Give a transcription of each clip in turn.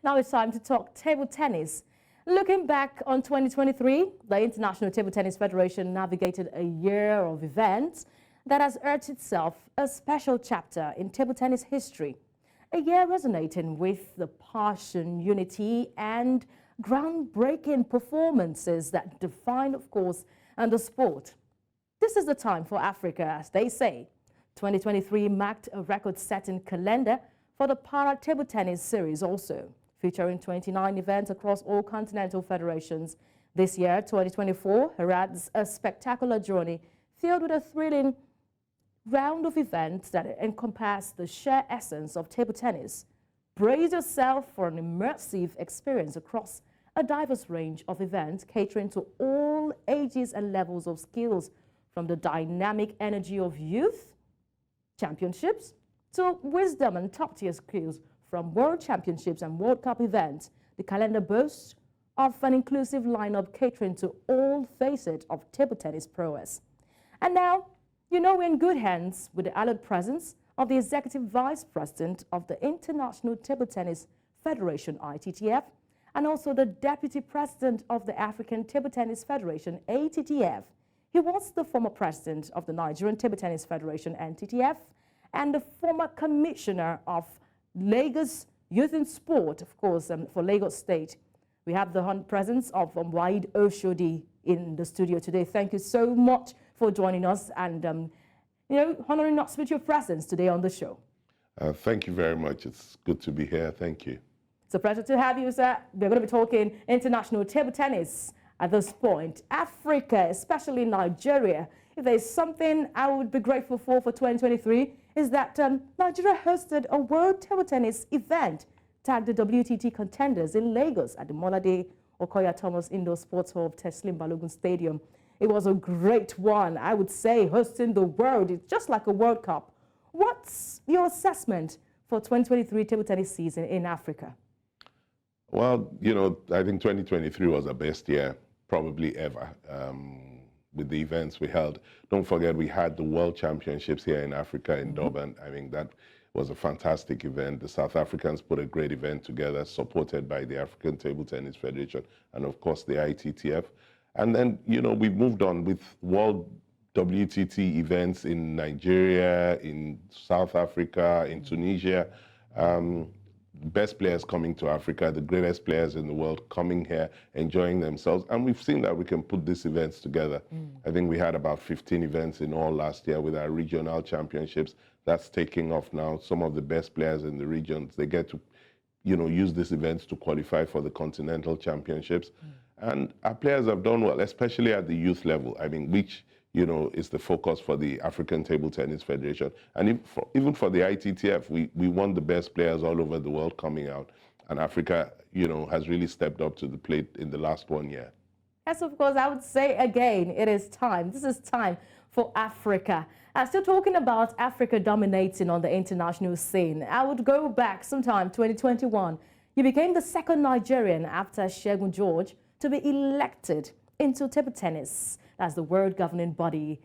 Now it's time to talk table tennis. Looking back on 2023, the International Table Tennis Federation navigated a year of events that has earned itself a special chapter in table tennis history. A year resonating with the passion, unity, and groundbreaking performances that define, of course, the sport. This is the time for Africa, as they say. 2023 marked a record-setting calendar for the Para Table Tennis Series also, featuring 29 events across all continental federations. This year, 2024, heralds a spectacular journey filled with a thrilling round of events that encompass the sheer essence of table tennis. Brace yourself for an immersive experience across a diverse range of events catering to all ages and levels of skills, from the dynamic energy of youth championships to wisdom and top-tier skills from World Championships and World Cup events. The calendar boasts of an inclusive lineup catering to all facets of table tennis prowess. And now, you know, we're in good hands with the hallowed presence of the Executive Vice President of the International Table Tennis Federation, ITTF, and also the Deputy President of the African Table Tennis Federation, ATTF. He was the former president of the Nigerian Table Tennis Federation, NTTF, and the former commissioner of Lagos Youth in Sport, of course, for Lagos State. We have the presence of Wide Oshodi in the studio today. Thank you so much for joining us and, honoring us with your presence today on the show. Thank you very much. It's good to be here. Thank you. It's a pleasure to have you, sir. We're going to be talking international table tennis at this point. Africa, especially Nigeria. If there's something I would be grateful for 2023, is that Nigeria hosted a World Table Tennis event tagged the WTT contenders in Lagos at the Molade Okoya Thomas Indoor Sports Hall of Teslim Balogun Stadium. It was a great one, I would say, hosting the world. It's just like a World Cup. What's your assessment for 2023 table tennis season in Africa? Well, I think 2023 was the best year probably ever. With the events we held. Don't forget, we had the World Championships here in Africa in Durban. I mean, that was a fantastic event. The South Africans put a great event together, supported by the African Table Tennis Federation and, of course, the ITTF. And then, we moved on with World WTT events in Nigeria, in South Africa, in Tunisia. Best players coming to Africa, the greatest players in the world coming here, enjoying themselves. And we've seen that we can put these events together. I think we had about 15 events in all last year with our regional championships. That's taking off now. Some of the best players in the regions, they get to, use these events to qualify for the continental championships. And our players have done well, especially at the youth level. I mean, which is the focus for the African Table Tennis Federation. And even for the ITTF, we want the best players all over the world coming out. And Africa, has really stepped up to the plate in the last 1 year. Yes, of course, I would say again, it is time. This is time for Africa. Still talking about Africa dominating on the international scene, I would go back sometime 2021. You became the second Nigerian after Segun George to be elected into table tennis. That's the world governing body.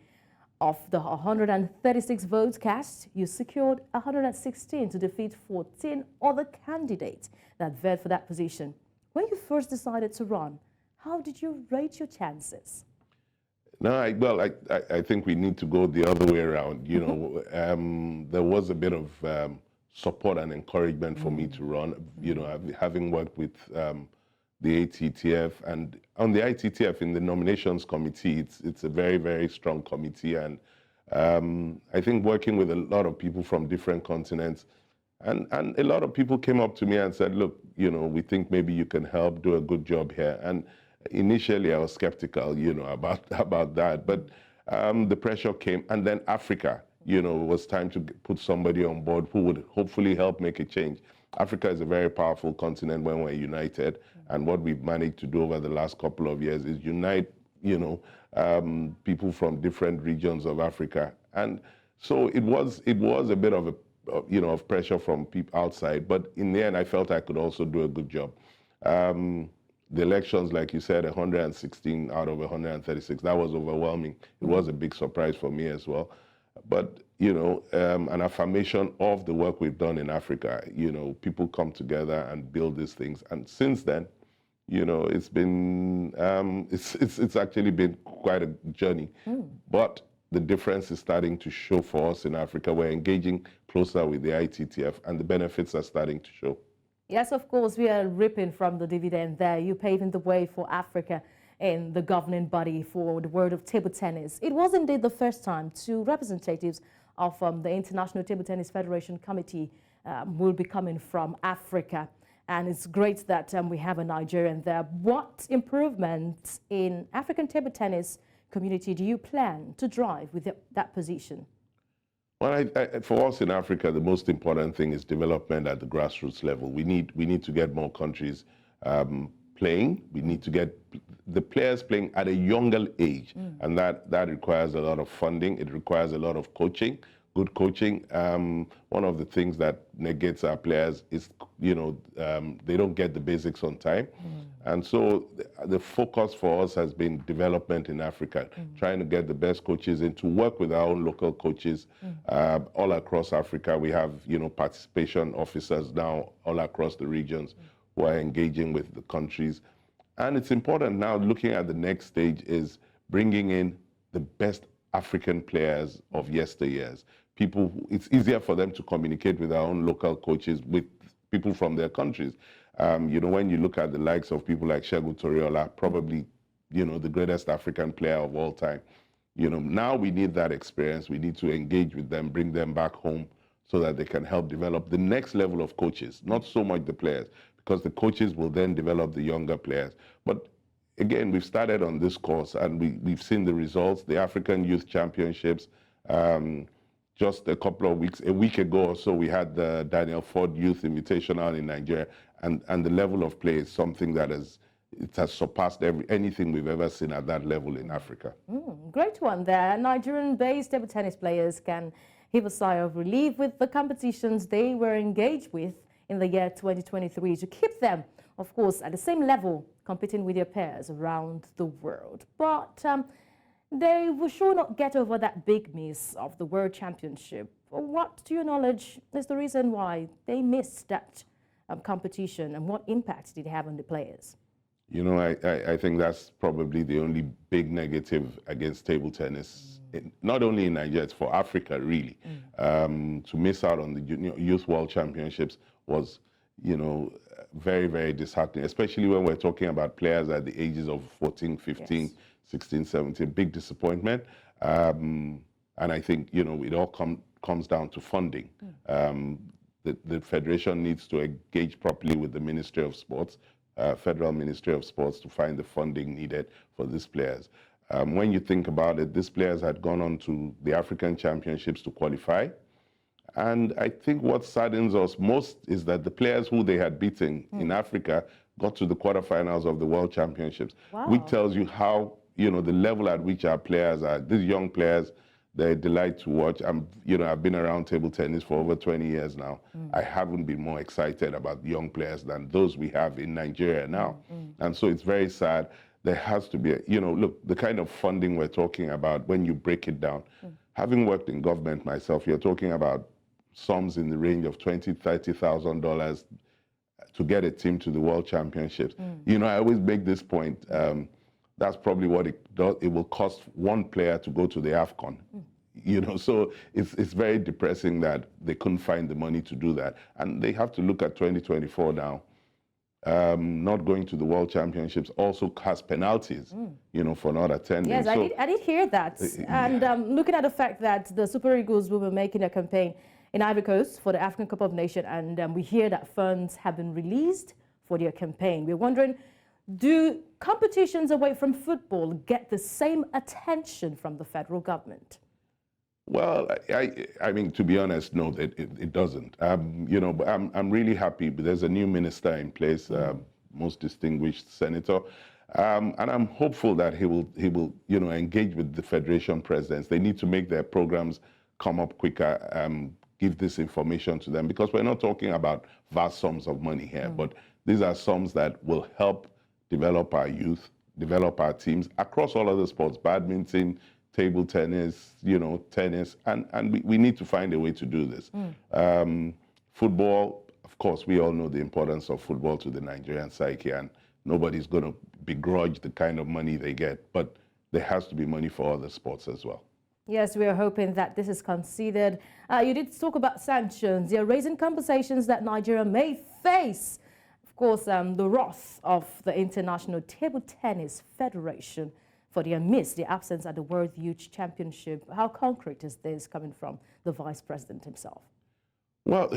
Of the 136 votes cast, you secured 116 to defeat 14 other candidates that vied for that position. When you first decided to run, how did you rate your chances? No, I think we need to go the other way around. There was a bit of support and encouragement for me to run. Having worked with the ATTF, and on the ITTF in the nominations committee, it's a very, very strong committee. And I think working with a lot of people from different continents, and a lot of people came up to me and said, look, we think maybe you can help do a good job here. And initially I was skeptical, about that. But the pressure came, and then Africa, it was time to put somebody on board who would hopefully help make a change. Africa is a very powerful continent when we're united, and what we've managed to do over the last couple of years is unite, people from different regions of Africa. And so it was a bit of of pressure from people outside, but in the end, I felt I could also do a good job. The elections, like you said, 116 out of 136, that was overwhelming. It was a big surprise for me as well. But, an affirmation of the work we've done in Africa. People come together and build these things. And since then, it's been, it's actually been quite a journey. But the difference is starting to show for us in Africa. We're engaging closer with the ITTF, and the benefits are starting to show. Yes, of course, we are reaping from the dividend there. You're paving the way for Africa in the governing body for the world of table tennis. It was indeed the first time two representatives of the International Table Tennis Federation Committee will be coming from Africa. And it's great that we have a Nigerian there. What improvements in African table tennis community do you plan to drive with that position? Well, for us in Africa, the most important thing is development at the grassroots level. We need to get more countries playing. We need to get the players playing at a younger age, and that requires a lot of funding. It requires a lot of coaching, good coaching. One of the things that negates our players is, they don't get the basics on time. And so the focus for us has been development in Africa, trying to get the best coaches in to work with our own local coaches all across Africa. We have, participation officers now all across the regions who are engaging with the countries. And it's important now, looking at the next stage, is bringing in the best African players of yesteryears. It's easier for them to communicate with our own local coaches, with people from their countries. When you look at the likes of people like Segun Toriola, probably, the greatest African player of all time. Now we need that experience. We need to engage with them, bring them back home so that they can help develop the next level of coaches, not so much the players, because the coaches will then develop the younger players. But again, we've started on this course and we've seen the results. The African Youth Championships, just a week ago or so, we had the Daniel Ford Youth Invitational in Nigeria, and the level of play is something that has surpassed anything we've ever seen at that level in Africa. Great one there. Nigerian-based table tennis players can heave a sigh of relief with the competitions they were engaged with in the year 2023 to keep them, of course, at the same level, competing with their peers around the world. But they will sure not get over that big miss of the World Championship. What, to your knowledge, is the reason why they missed that competition, and what impact did it have on the players? I think that's probably the only big negative against table tennis, not only in Nigeria, it's for Africa, really. To miss out on the Youth World Championships was, very, very disheartening, especially when we're talking about players at the ages of 14, 15, 16, 17, big disappointment. And I think, it all comes down to funding. The Federation needs to engage properly with the Ministry of Sports, Federal Ministry of Sports, to find the funding needed for these players. When you think about it, these players had gone on to the African Championships to qualify. And I think what saddens us most is that the players who they had beaten in Africa got to the quarterfinals of the World Championships, which tells you how, the level at which our players are. These young players, they're a delight to watch. I've been around table tennis for over 20 years now. I haven't been more excited about young players than those we have in Nigeria now. And so it's very sad. There has to be, look, the kind of funding we're talking about, when you break it down, having worked in government myself, you're talking about sums in the range of $20,000, $30,000 to get a team to the World Championships. I always make this point. That's probably what it does. It will cost one player to go to the AFCON. So it's very depressing that they couldn't find the money to do that. And they have to look at 2024 now. Not going to the World Championships also has penalties, for not attending. Yes, so, I did hear that. And looking at the fact that the Super Eagles will be making a campaign in Ivory Coast for the African Cup of Nations, and we hear that funds have been released for their campaign. We're wondering, do competitions away from football get the same attention from the federal government? Well, I mean, to be honest, no, it doesn't. But I'm really happy. There's a new minister in place, most distinguished senator, and I'm hopeful that he will engage with the federation presidents. They need to make their programs come up quicker, give this information to them, because we're not talking about vast sums of money here, but these are sums that will help develop our youth, develop our teams across all other sports, badminton, table tennis, tennis, and we need to find a way to do this. Football, of course, we all know the importance of football to the Nigerian psyche, and nobody's going to begrudge the kind of money they get, but there has to be money for other sports as well. Yes, we are hoping that this is considered. You did talk about sanctions. You're raising conversations that Nigeria may face. Of course, the wrath of the International Table Tennis Federation for the absence at the World Youth Championship. How concrete is this coming from the Vice President himself? Well,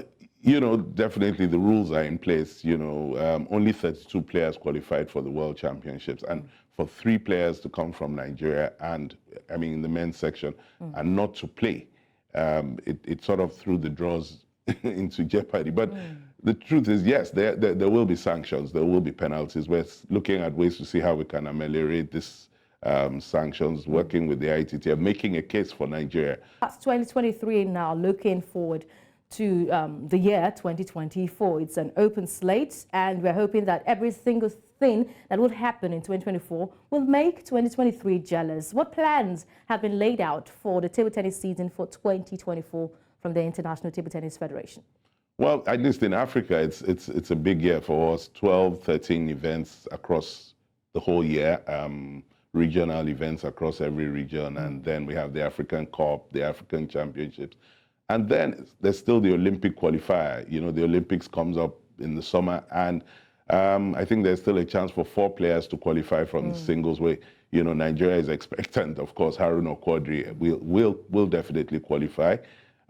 definitely the rules are in place. Only 32 players qualified for the World Championships, and for 3 players to come from Nigeria, and I mean in the men's section, and not to play, it sort of threw the draws into jeopardy. But the truth is, yes, there will be sanctions, there will be penalties. We're looking at ways to see how we can ameliorate this. Sanctions, working with the ITTF, making a case for Nigeria. That's 2023 now, looking forward to the year 2024. It's an open slate, and we're hoping that every single thing that will happen in 2024 will make 2023 jealous. What plans have been laid out for the table tennis season for 2024 from the International Table Tennis Federation? Well, at least in Africa, it's a big year for us. 12, 13 events across the whole year. Regional events across every region, and then we have the African Cup, the African Championships, and then there's still the Olympic qualifier. The Olympics comes up in the summer, and I think there's still a chance for 4 players to qualify from the singles way. Nigeria is expectant, of course. Haruna Quadri will definitely qualify,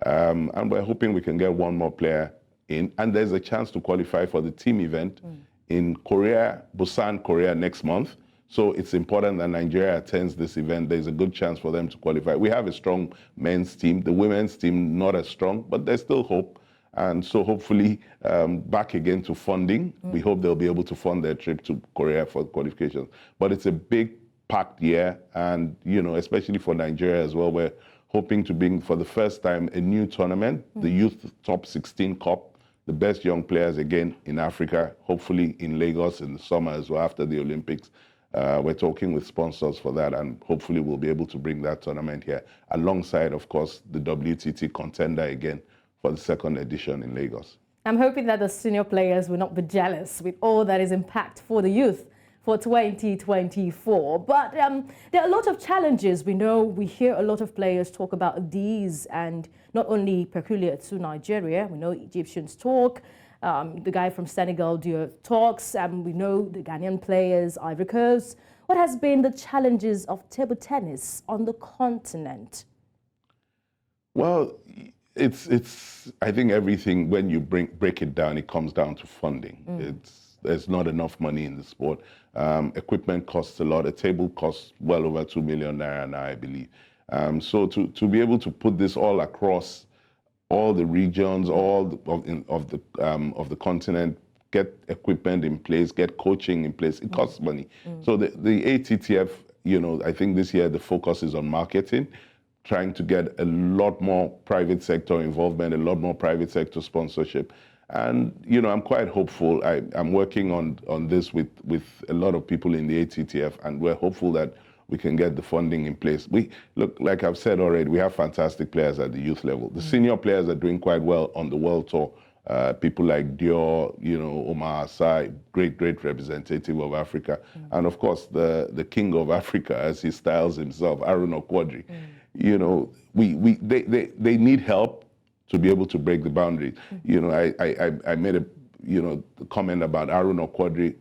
and we're hoping we can get 1 more player in, and there's a chance to qualify for the team event in Korea, Busan, Korea next month. So it's important that Nigeria attends this event. There's a good chance for them to qualify. We have a strong men's team. The women's team, not as strong, but there's still hope. And so hopefully back again to funding. We hope they'll be able to fund their trip to Korea for qualifications. But it's a big, packed year. And, especially for Nigeria as well, we're hoping to bring, for the first time, a new tournament, the Youth Top 16 Cup. The best young players again in Africa, hopefully in Lagos in the summer as well after the Olympics. We're talking with sponsors for that, and hopefully we'll be able to bring that tournament here alongside, of course, the WTT contender again for the 2nd edition in Lagos. I'm hoping that the senior players will not be jealous with all that is impact for the youth for 2024. But there are a lot of challenges. We hear a lot of players talk about these, and not only peculiar to Nigeria. We know Egyptians talk. The guy from Senegal talks, and we know the Ghanaian players, Ivory Coast. What has been the challenges of table tennis on the continent? Well, I think everything, when you break it down, it comes down to funding. There's not enough money in the sport. Equipment costs a lot. A table costs well over 2 million naira now, I believe. So to be able to put this all across all the regions, all of the continent, get equipment in place, get coaching in place, it costs money. So the ATTF, I think this year the focus is on marketing, trying to get a lot more private sector involvement, a lot more private sector sponsorship. And, I'm quite hopeful. I'm working on this with a lot of people in the ATTF, and we're hopeful that we can get the funding in place. Look, like I've said already, we have fantastic players at the youth level. The senior players are doing quite well on the world tour. People like Dior, Omar Asai, great representative of Africa. And of course, the king of Africa, as he styles himself, Haruna Quadri. They need help to be able to break the boundaries. I made a comment about Haruna Quadri.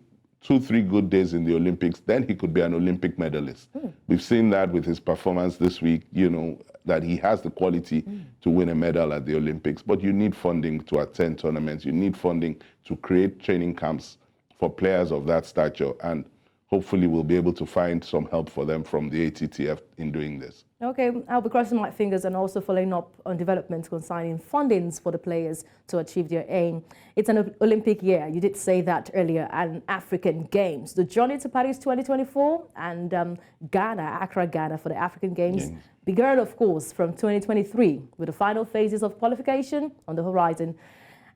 2-3 good days in the Olympics, then he could be an Olympic medalist. We've seen that with his performance this week, that he has the quality to win a medal at the Olympics. But you need funding to attend tournaments. You need funding to create training camps for players of that stature. And hopefully we'll be able to find some help for them from the ATTF in doing this. Okay, I'll be crossing my fingers and also following up on developments concerning fundings for the players to achieve their aim. It's an Olympic year, you did say that earlier, and African Games. The journey to Paris 2024 and Ghana, Accra, Ghana for the African Games began, of course, from 2023 with the final phases of qualification on the horizon.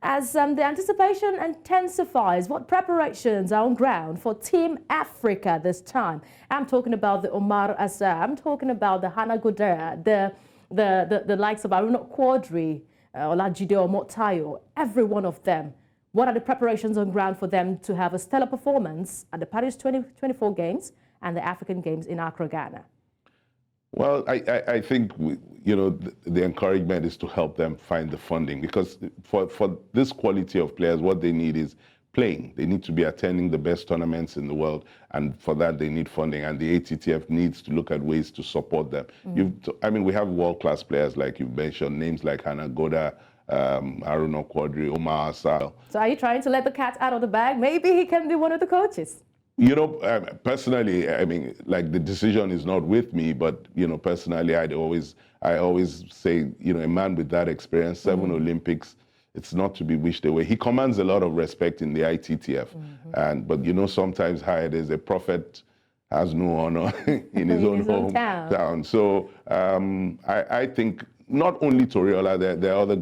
As the anticipation intensifies, what preparations are on ground for Team Africa this time? I'm talking about the Omar Assa, I'm talking about the Hannah Godera, the likes of Aruna Quadri, Olajide Omotayo, every one of them. What are the preparations on ground for them to have a stellar performance at the Paris 2024 Games and the African Games in Accra, Ghana? Well, I think, the encouragement is to help them find the funding, because for this quality of players, what they need is playing. They need to be attending the best tournaments in the world, and for that they need funding, and the ATTF needs to look at ways to support them. We have world-class players, like you've mentioned, names like Hannah Goda, Aruna Quadri, Omar Assa. So are you trying to let the cat out of the bag? Maybe he can be one of the coaches. Personally, the decision is not with me, but, personally, I always say, a man with that experience, 7 Olympics, it's not to be wished away. He commands a lot of respect in the ITTF. But sometimes how it is, a prophet has no honor in his own hometown. So I think not only Toriola, there are other,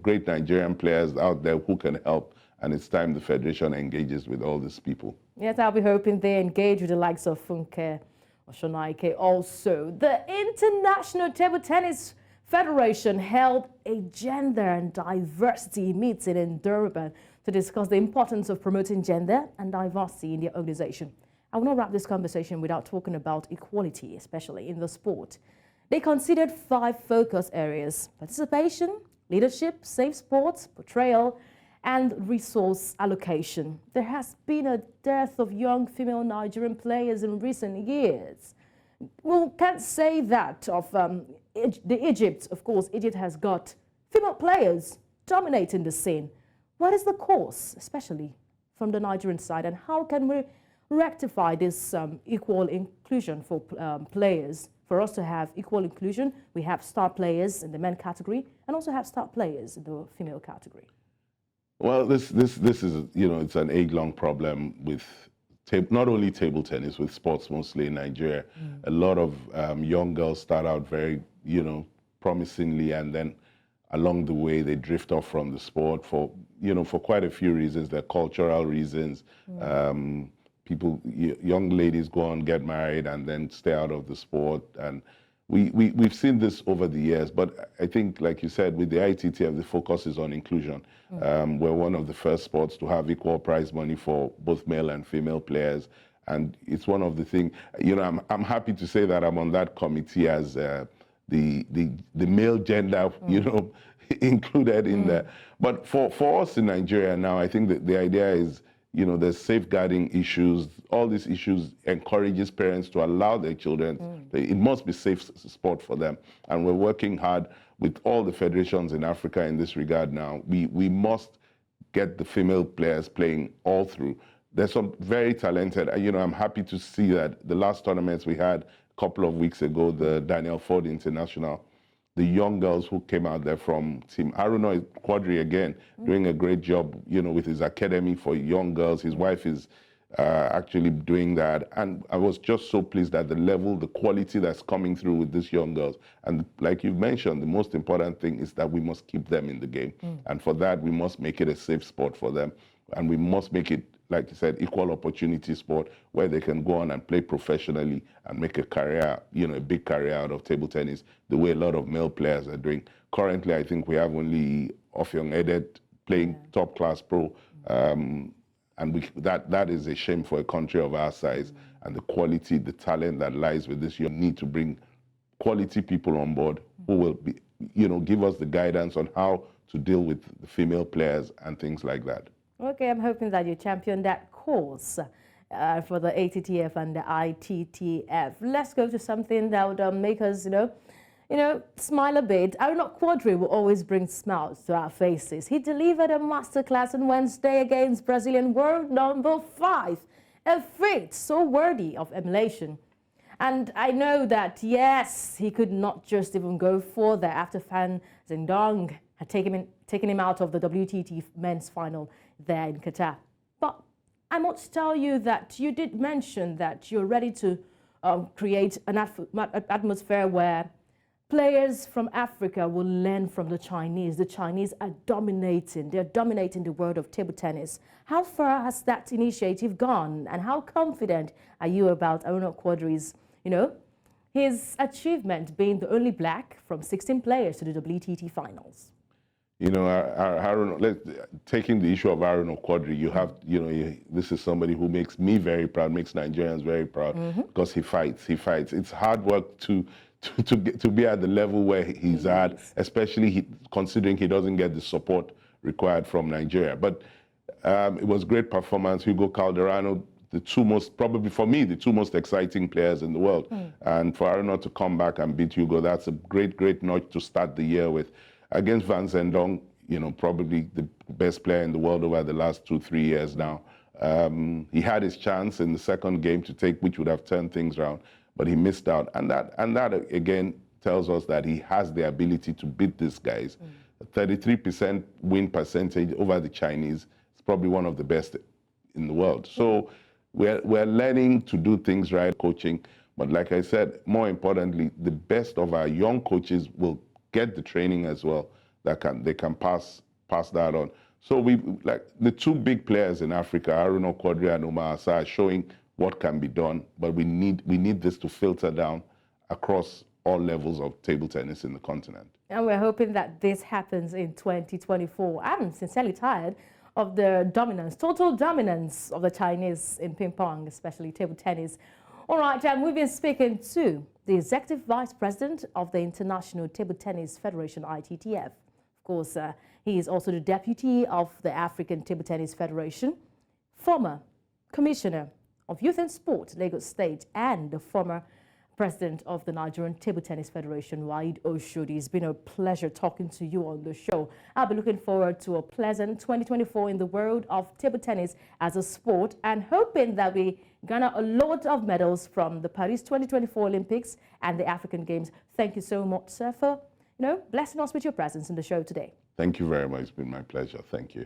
great Nigerian players out there who can help. And it's time the Federation engages with all these people. Yes, I'll be hoping they engage with the likes of Funke or Shonaike also. The International Table Tennis Federation held a gender and diversity meeting in Durban to discuss the importance of promoting gender and diversity in the organization. I will not wrap this conversation without talking about equality, especially in the sport. They considered 5 focus areas: participation, leadership, safe sports, portrayal, and resource allocation. There has been a dearth of young female Nigerian players in recent years. We can't say that of Egypt. Of course, Egypt has got female players dominating the scene. What is the cause, especially from the Nigerian side, and how can we rectify this equal inclusion for players? For us to have equal inclusion, we have star players in the men category and also have star players in the female category. Well, this is, it's an age-long problem with not only table tennis, with sports mostly in Nigeria. A lot of young girls start out very, promisingly, and then along the way they drift off from the sport for quite a few reasons. They're cultural reasons. Young ladies go on, get married, and then stay out of the sport. And we've seen this over the years, but I think, like you said, with the ITTF, the focus is on inclusion. We're one of the first sports to have equal prize money for both male and female players, and it's one of the things. I'm happy to say that I'm on that committee as the male gender, included in there. But for us in Nigeria now, I think that the idea is, there's safeguarding issues. All these issues encourages parents to allow their children. It must be safe sport for them. And we're working hard with all the federations in Africa in this regard now. We must get the female players playing all through. There's some very talented, I'm happy to see that the last tournaments we had a couple of weeks ago, the Daniel Ford International, the young girls who came out there from Team Aruna Quadri, again, doing a great job, with his academy for young girls. His wife is actually doing that. And I was just so pleased at the level, the quality that's coming through with these young girls. And like you've mentioned, the most important thing is that we must keep them in the game. And for that, we must make it a safe sport for them. And we must make it, like you said, equal opportunity sport where they can go on and play professionally and make a career, a big career out of table tennis, the way a lot of male players are doing. Currently, I think we have only Offiong Edet playing top-class pro. And that is a shame for a country of our size. And the quality, the talent that lies with this, you need to bring quality people on board who will be, give us the guidance on how to deal with the female players and things like that. Okay, I'm hoping that you champion that cause for the ATTF and the ITTF. Let's go to something that would make us, smile a bit. Aruna Quadri will always bring smiles to our faces. He delivered a masterclass on Wednesday against Brazilian world number 5, a feat so worthy of emulation. And I know that, yes, he could not just even go further after Fan Zhendong had taken him out of the WTT men's final there in Qatar. But I must tell you that you did mention that you're ready to create an atmosphere where players from Africa will learn from the Chinese. The Chinese are dominating. They're dominating the world of table tennis. How far has that initiative gone? And how confident are you about Aruna Quadri's, his achievement being the only black from 16 players to the WTT finals? Taking the issue of Aruna Quadri, you have, this is somebody who makes me very proud, makes Nigerians very proud, because he fights. It's hard work to be at the level where he's at, especially considering he doesn't get the support required from Nigeria. But it was great performance. Hugo Calderano, probably for me, the two most exciting players in the world. And for Aruna to come back and beat Hugo, that's a great notch to start the year with. Against Van Zendong, probably the best player in the world over the last 2-3 years now. He had his chance in the second game to take, which would have turned things around, but he missed out. And that again tells us that he has the ability to beat these guys. 33% win percentage over the Chinese is probably one of the best in the world. So we're learning to do things right, coaching. But like I said, more importantly, the best of our young coaches will get the training as well they can pass that on. So like the two big players in Africa, Aruna Quadri and Omar Asa, are showing what can be done, but we need this to filter down across all levels of table tennis in the continent. And we're hoping that this happens in 2024. I'm sincerely tired of the total dominance of the Chinese in ping pong, especially table tennis. All right, we've been speaking to the Executive Vice President of the International Table Tennis Federation, ITTF. Of course, he is also the Deputy of the African Table Tennis Federation, former Commissioner of Youth and Sport, Lagos State, and the former President of the Nigerian Table Tennis Federation, Waheed Oshodi. It's been a pleasure talking to you on the show. I'll be looking forward to a pleasant 2024 in the world of table tennis as a sport, and hoping that we garner a lot of medals from the Paris 2024 Olympics and the African Games. Thank you so much, sir, for blessing us with your presence in the show today. Thank you very much. It's been my pleasure. Thank you.